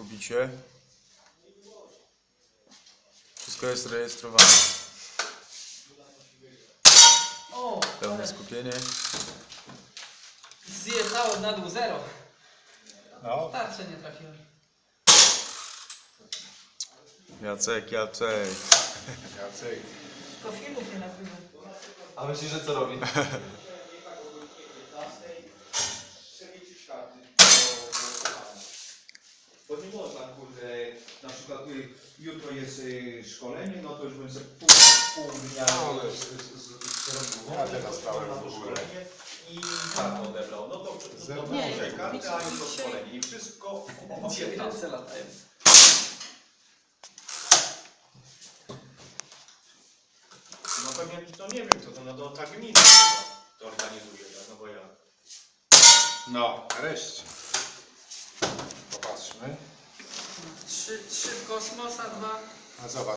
kubicie. Wszystko jest rejestrowane. O, Pełne ale skupienie. zjechałem na dół 0. No. Tarczę nie trafiłem. Jacek. Jacek. Tylko filmów nie nagrywam. A myślisz, że co robi? Bo nie można, kurde, na przykład jutro jest szkolenie, no to już bym sobie pół dnia Ja teraz stałem na w to ogóle. szkolenie i kartę odebrał. No to Zero. Nie, może kartę, a jutro dzisiaj- szkolenie i wszystko Dzisiaj ręce latają. No pewnie, to nie wiem, to ta gmina chyba to organizuje, no bo ja. No, nareszcie. Popatrzmy. 3 w kosmos, a 2 A zobacz.